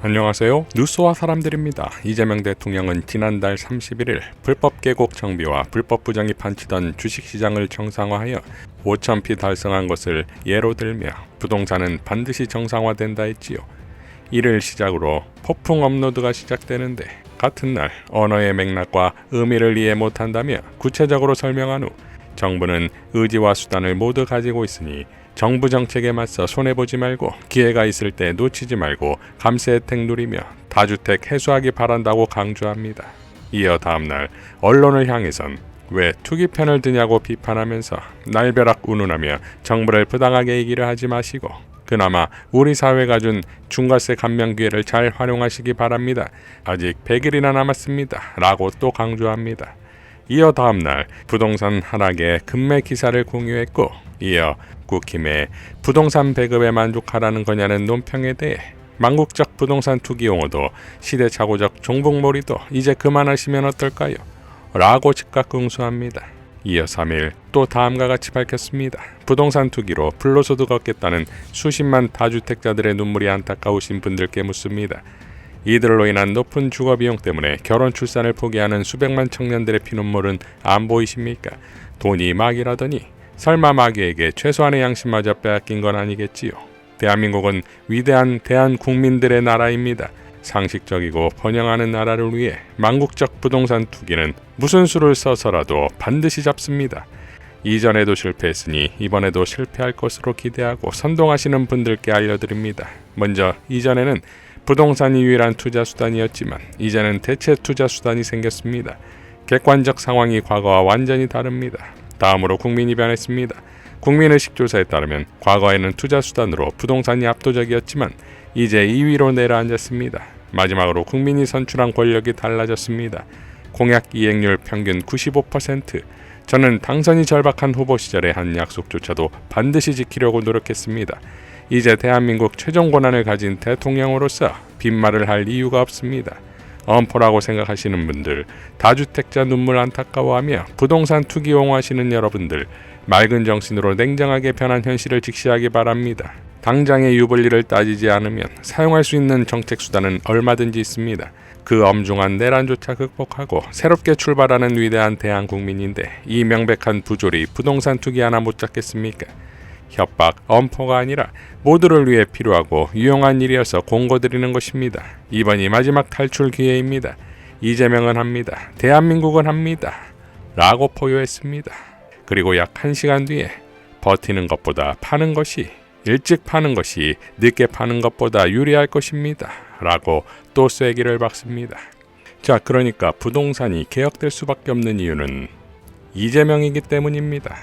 안녕하세요. 뉴스와 사람들입니다. 이재명 대통령은 지난달 31일 불법 계곡 정비와 불법 부정이 판치던 주식시장을 정상화하여 5,000피 달성한 것을 예로 들며 부동산은 반드시 정상화된다 했지요. 이를 시작으로 폭풍 업로드가 시작되는데 같은 날 언어의 맥락과 의미를 이해 못한다며 구체적으로 설명한 후 정부는 의지와 수단을 모두 가지고 있으니 정부 정책에 맞서 손해보지 말고 기회가 있을 때 놓치지 말고 감세 혜택 누리며 다주택 해소하기 바란다고 강조합니다. 이어 다음날 언론을 향해선 왜 투기 편을 드냐고 비판하면서 날벼락 운운하며 정부를 부당하게 얘기를 하지 마시고 그나마 우리 사회가 준 중과세 감면 기회를 잘 활용하시기 바랍니다. 아직 100일이나 남았습니다. 라고 또 강조합니다. 이어 다음날 부동산 하락의 급매 기사를 공유했고 이어 국힘의 부동산 배급에 만족하라는 거냐는 논평에 대해 망국적 부동산 투기 용어도 시대착오적 종북몰이도 이제 그만하시면 어떨까요? 라고 즉각 응수합니다. 이어 3일 또 다음과 같이 밝혔습니다. 부동산 투기로 불로소득 얻겠다는 수십만 다주택자들의 눈물이 안타까우신 분들께 묻습니다. 이들로 인한 높은 주거비용 때문에 결혼 출산을 포기하는 수백만 청년들의 피눈물은 안 보이십니까? 돈이 막이라더니 설마 마귀에게 최소한의 양심마저 빼앗긴 건 아니겠지요. 대한민국은 위대한 대한국민들의 나라입니다. 상식적이고 번영하는 나라를 위해 망국적 부동산 투기는 무슨 수를 써서라도 반드시 잡습니다. 이전에도 실패했으니 이번에도 실패할 것으로 기대하고 선동하시는 분들께 알려드립니다. 먼저 이전에는 부동산이 유일한 투자 수단이었지만 이제는 대체 투자 수단이 생겼습니다. 객관적 상황이 과거와 완전히 다릅니다. 다음으로 국민이 변했습니다. 국민의식조사에 따르면 과거에는 투자 수단으로 부동산이 압도적이었지만 이제 2위로 내려앉았습니다. 마지막으로 국민이 선출한 권력이 달라졌습니다. 공약 이행률 평균 95%. 저는 당선이 절박한 후보 시절의 한 약속조차도 반드시 지키려고 노력했습니다. 이제 대한민국 최종 권한을 가진 대통령으로서 빈말을 할 이유가 없습니다. 엄포라고 생각하시는 분들, 다주택자 눈물 안타까워하며 부동산 투기 옹호하시는 여러분들, 맑은 정신으로 냉정하게 변한 현실을 직시하기 바랍니다. 당장의 유불리를 따지지 않으면 사용할 수 있는 정책 수단은 얼마든지 있습니다. 그 엄중한 내란조차 극복하고 새롭게 출발하는 위대한 대한국민인데 이 명백한 부조리 부동산 투기 하나 못 잡겠습니까? 협박, 엄포가 아니라 모두를 위해 필요하고 유용한 일이어서 공고드리는 것입니다. 이번이 마지막 탈출 기회입니다. 이재명은 합니다. 대한민국은 합니다. 라고 포효했습니다. 그리고 약 1시간 뒤에 버티는 것보다 파는 것이 일찍 파는 것이 늦게 파는 것보다 유리할 것입니다. 라고 또 쐐기를 박습니다. 자, 그러니까 부동산이 개혁될 수밖에 없는 이유는 이재명이기 때문입니다.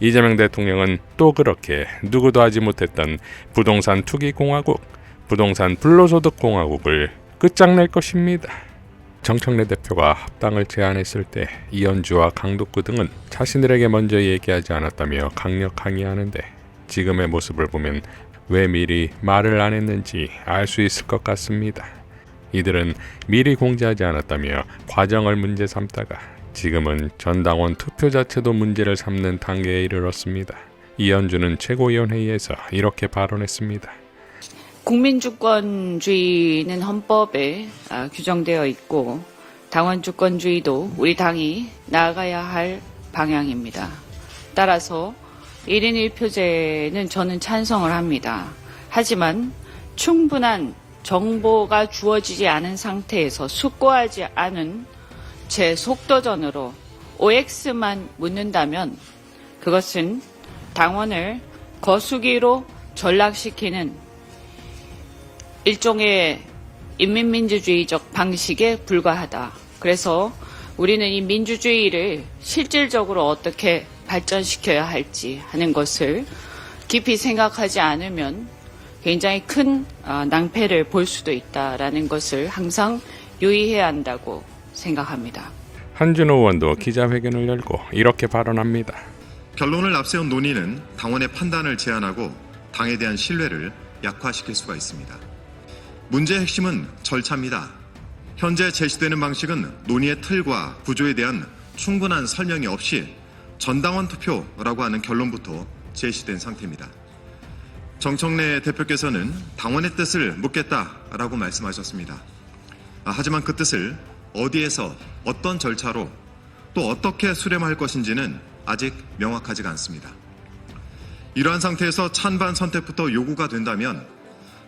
이재명 대통령은 또 그렇게 누구도 하지 못했던 부동산 투기 공화국, 부동산 불로소득 공화국을 끝장낼 것입니다. 정청래 대표가 합당을 제안했을 때 이현주와 강덕구 등은 자신들에게 먼저 얘기하지 않았다며 강력 항의하는데 지금의 모습을 보면 왜 미리 말을 안 했는지 알 수 있을 것 같습니다. 이들은 미리 공지하지 않았다며 과정을 문제 삼다가 지금은 전당원 투표 자체도 문제를 삼는 단계에 이르렀습니다. 이현주는 최고위원회의에서 이렇게 발언했습니다. 국민주권주의는 헌법에 규정되어 있고 당원주권주의도 우리 당이 나아가야 할 방향입니다. 따라서 1인 1표제는 저는 찬성을 합니다. 하지만 충분한 정보가 주어지지 않은 상태에서 숙고하지 않은 제 속도전으로 OX만 묻는다면 그것은 당원을 거수기로 전락시키는 일종의 인민민주주의적 방식에 불과하다. 그래서 우리는 이 민주주의를 실질적으로 어떻게 발전시켜야 할지 하는 것을 깊이 생각하지 않으면 굉장히 큰 낭패를 볼 수도 있다라는 것을 항상 유의해야 한다고 생각합니다. 한준호 의원도 기자회견을 열고 이렇게 발언합니다. 결론을 앞세운 논의는 당원의 판단을 제한하고 당에 대한 신뢰를 약화시킬 수가 있습니다. 문제의 핵심은 절차입니다. 현재 제시되는 방식은 논의의 틀과 구조에 대한 충분한 설명이 없이 전당원 투표라고 하는 결론부터 제시된 상태입니다. 정청래 대표께서는 당원의 뜻을 묻겠다라고 말씀하셨습니다. 하지만 그 뜻을 어디에서 어떤 절차로 또 어떻게 수렴할 것인지는 아직 명확하지가 않습니다. 이러한 상태에서 찬반 선택부터 요구가 된다면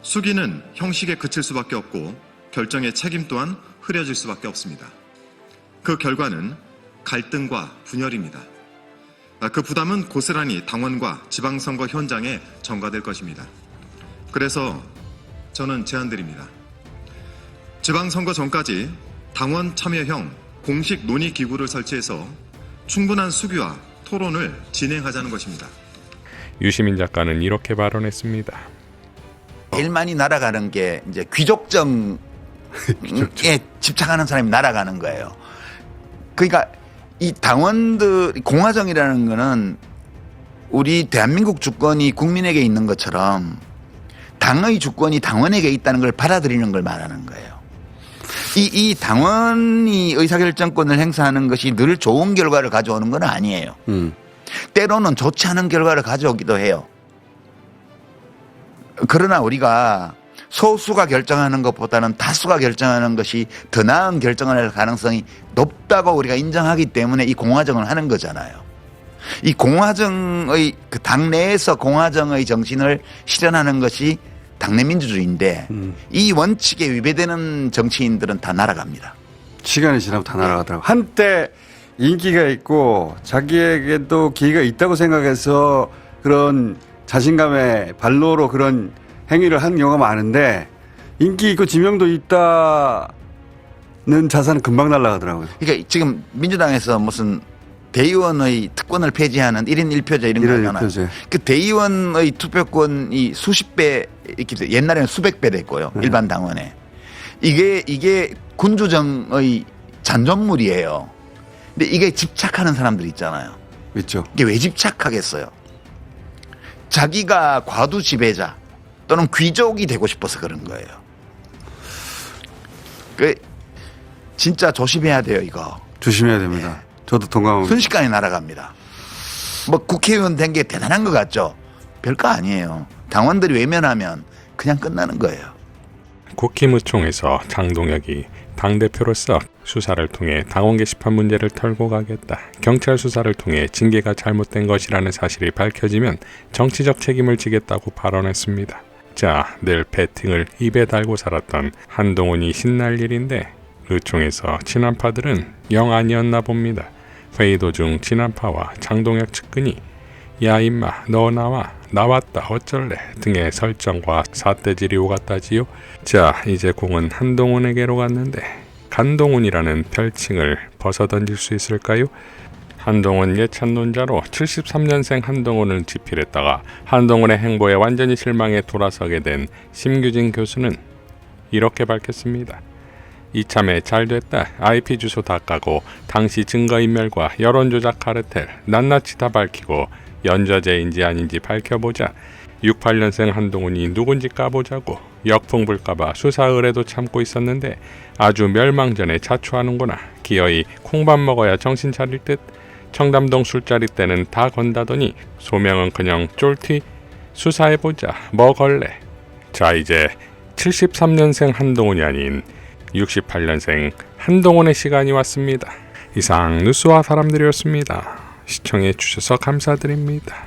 수기는 형식에 그칠 수밖에 없고 결정의 책임 또한 흐려질 수밖에 없습니다. 그 결과는 갈등과 분열입니다. 그 부담은 고스란히 당원과 지방선거 현장에 전가될 것입니다. 그래서 저는 제안드립니다. 지방선거 전까지 당원 참여형 공식 논의 기구를 설치해서 충분한 수기와 토론을 진행하자는 것입니다. 유시민 작가는 이렇게 발언했습니다. 제일 많이 날아가는 게 이제 귀족정에 집착하는 사람이 날아가는 거예요. 그러니까 이 당원들 공화정이라는 거는 우리 대한민국 주권이 국민에게 있는 것처럼 당의 주권이 당원에게 있다는 걸 받아들이는 걸 말하는 거예요. 이 당원이 의사결정권을 행사하는 것이 늘 좋은 결과를 가져오는 건 아니에요. 때로는 좋지 않은 결과를 가져오기도 해요. 그러나 우리가 소수가 결정하는 것보다는 다수가 결정하는 것이 더 나은 결정을 할 가능성이 높다고 우리가 인정하기 때문에 이 공화정을 하는 거잖아요. 이 공화정의 그 당내에서 공화정의 정신을 실현하는 것이 당내 민주주의인데 이 원칙에 위배되는 정치인들은 다 날아갑니다. 시간이 지나면 다 날아가더라고. 한때 인기가 있고 자기에게도 기회가 있다고 생각해서 그런 자신감의 발로로 그런 행위를 하는 경우가 많은데 인기 있고 지명도 있다는 자산은 금방 날아가더라고요. 그러니까 지금 민주당에서 무슨 대의원의 특권을 폐지하는 1인 1표제 이런 거 하잖아요. 그 대의원의 투표권이 수십 배, 이렇게 옛날에는 수백 배 됐고요. 네. 일반 당원에. 이게 군주정의 잔존물이에요. 근데 이게 집착하는 사람들 있잖아요. 있죠. 이게 왜 집착하겠어요? 자기가 과두 지배자 또는 귀족이 되고 싶어서 그런 거예요. 그 진짜 조심해야 돼요, 이거. 조심해야 됩니다. 저도 동감합니다. 순식간에 날아갑니다. 뭐 국회의원 된 게 대단한 것 같죠? 별거 아니에요. 당원들이 외면하면 그냥 끝나는 거예요. 국힘의총에서 장동혁이 당대표로서 수사를 통해 당원 게시판 문제를 털고 가겠다. 경찰 수사를 통해 징계가 잘못된 것이라는 사실이 밝혀지면 정치적 책임을 지겠다고 발언했습니다. 자, 늘 배팅을 입에 달고 살았던 한동훈이 신날 일인데 의총에서 친한파들은 영 아니었나 봅니다. 회의 도중 친한파와 장동혁 측근이 야 임마 너 나왔다 어쩔래 등의 설정과 삿대질이 오갔다지요. 자, 이제 공은 한동훈에게로 갔는데 간동훈이라는 별칭을 벗어던질 수 있을까요? 한동훈 예찬론자로 73년생 한동훈을 지필했다가 한동훈의 행보에 완전히 실망해 돌아서게 된 심규진 교수는 이렇게 밝혔습니다. 이참에 잘됐다. IP 주소 다 까고 당시 증거인멸과 여론조작 카르텔 낱낱이 다 밝히고 연좌제인지 아닌지 밝혀보자. 68년생 한동훈이 누군지 까보자고. 역풍 불까봐 수사 의뢰도 참고 있었는데 아주 멸망전에 자초하는구나. 기어이 콩밥 먹어야 정신 차릴 듯. 청담동 술자리 때는 다 건다더니 소명은 그냥 쫄티. 수사해보자. 뭐 걸래. 자, 이제 73년생 한동훈이 아닌 68년생 한동훈의 시간이 왔습니다. 이상 뉴스와 사람들이었습니다. 시청해 주셔서 감사드립니다.